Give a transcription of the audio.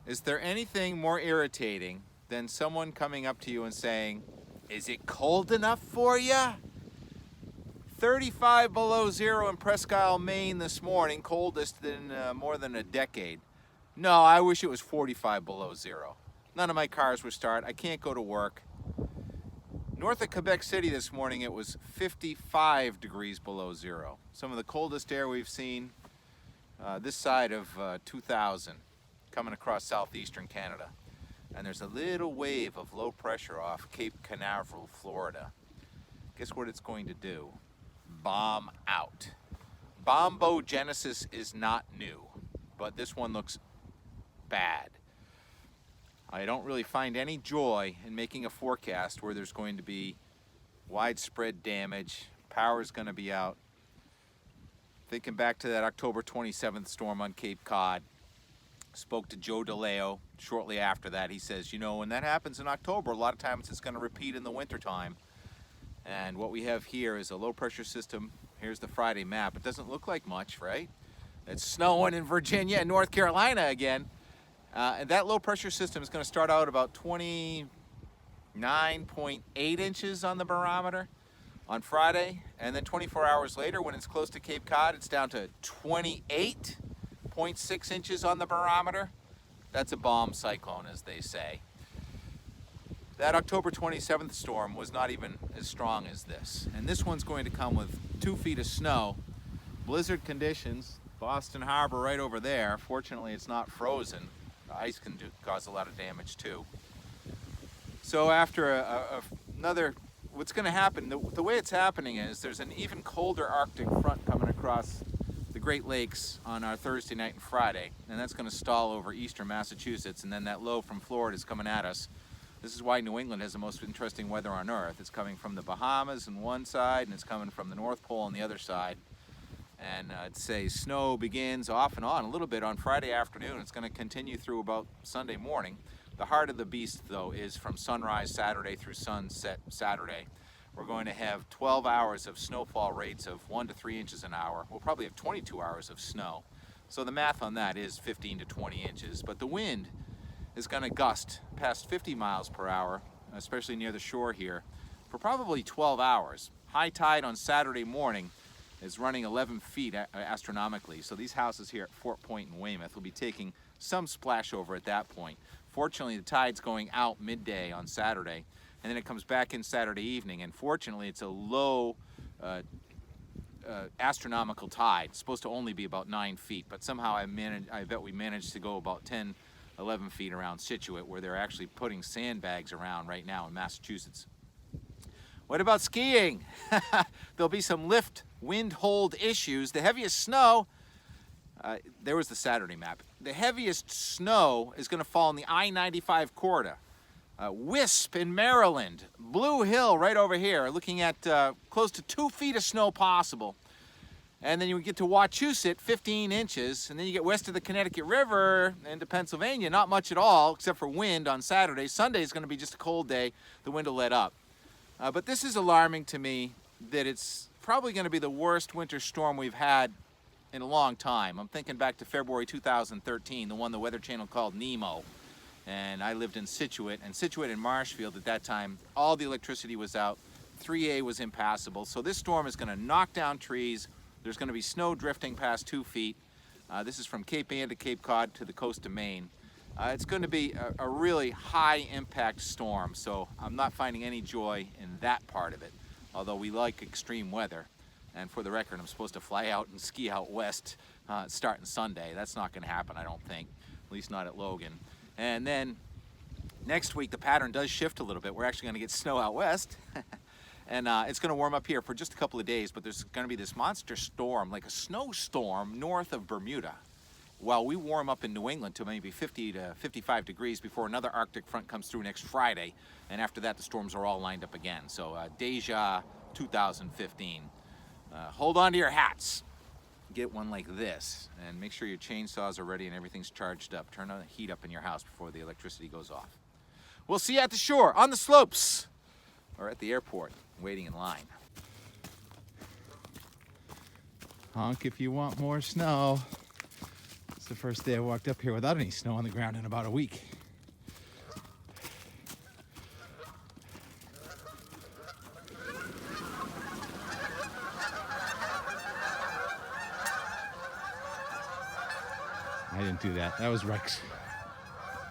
Is there anything more irritating than someone coming up to you and saying, "Is it cold enough for you?" 35 below zero in Presque Isle, Maine this morning, coldest in more than a decade. No, I wish it was 45 below zero. None of my cars would start. I can't go to work. North of Quebec City this morning, it was 55 degrees below zero. Some of the coldest air we've seen this side of 2000 coming across southeastern Canada. And there's a little wave of low pressure off Cape Canaveral, Florida. Guess what it's going to do? Bomb out. Bombogenesis is not new, but this one looks bad. I don't really find any joy in making a forecast where there's going to be widespread damage, power's going to be out. Thinking back to that October 27th storm on Cape Cod, spoke to Joe DeLeo shortly after that. He says, you know, when that happens in October, a lot of times it's going to repeat in the wintertime. And what we have here is a low pressure system. Here's the Friday map. It doesn't look like much, right? It's snowing in Virginia and North Carolina again. And that low pressure system is going to start out about 29.8 inches on the barometer on Friday. And then 24 hours later, when it's close to Cape Cod, it's down to 28.6 inches on the barometer. That's a bomb cyclone, as they say. That October 27th storm was not even as strong as this. And this one's going to come with 2 feet of snow, blizzard conditions, Boston Harbor right over there. Fortunately, it's not frozen. The ice can cause a lot of damage too. So after another, what's going to happen, the way it's happening is there's an even colder Arctic front coming across the Great Lakes on our Thursday night and Friday. And that's going to stall over eastern Massachusetts. And then that low from Florida is coming at us. This is why New England has the most interesting weather on Earth. It's coming from the Bahamas on one side, and it's coming from the North Pole on the other side. And I'd say snow begins off and on a little bit on Friday afternoon. It's going to continue through about Sunday morning. The heart of the beast, though, is from sunrise Saturday through sunset Saturday. We're going to have 12 hours of snowfall rates of 1 to 3 inches an hour. We'll probably have 22 hours of snow. So the math on that is 15 to 20 inches. But the wind is going to gust past 50 miles per hour, especially near the shore here, for probably 12 hours. High tide on Saturday morning is running 11 feet astronomically. So these houses here at Fort Point and Weymouth will be taking some splash over at that point. Fortunately, the tide's going out midday on Saturday, and then it comes back in Saturday evening. And fortunately, it's a low astronomical tide. It's supposed to only be about 9 feet, but somehow I bet we managed to go about 10, 11 feet around Scituate, where they're actually putting sandbags around right now in Massachusetts. What about skiing? There'll be some lift wind hold issues. The heaviest snow, there was the Saturday map. The heaviest snow is going to fall in the I-95 corridor. Wisp in Maryland, Blue Hill right over here, looking at close to 2 feet of snow possible. And then you get to Wachusett, 15 inches, and then you get west of the Connecticut River into Pennsylvania, not much at all, except for wind on Saturday. Sunday is going to be just a cold day. The wind will let up. But this is alarming to me that it's probably going to be the worst winter storm we've had in a long time. I'm thinking back to February 2013, the one the Weather Channel called Nemo. And I lived in Scituate, and Marshfield at that time, all the electricity was out. 3A was impassable. So this storm is going to knock down trees. There's going to be snow drifting past 2 feet. This is from Cape Ann to Cape Cod to the coast of Maine. It's going to be a really high impact storm, so I'm not finding any joy in that part of it, although we like extreme weather. And for the record, I'm supposed to fly out and ski out west starting Sunday. That's not going to happen, I don't think, at least not at Logan. And then next week, the pattern does shift a little bit. We're actually going to get snow out west. And it's going to warm up here for just a couple of days, but there's going to be this monster storm, like a snowstorm, north of Bermuda, while we warm up in New England to maybe 50 to 55 degrees before another Arctic front comes through next Friday. And after that, the storms are all lined up again. So Deja 2015. Hold on to your hats. Get one like this, and make sure your chainsaws are ready and everything's charged up. Turn the heat up in your house before the electricity goes off. We'll see you at the shore, on the slopes, or at the airport, waiting in line. Honk if you want more snow. It's the first day I walked up here without any snow on the ground in about a week. I didn't do that. That was Rex.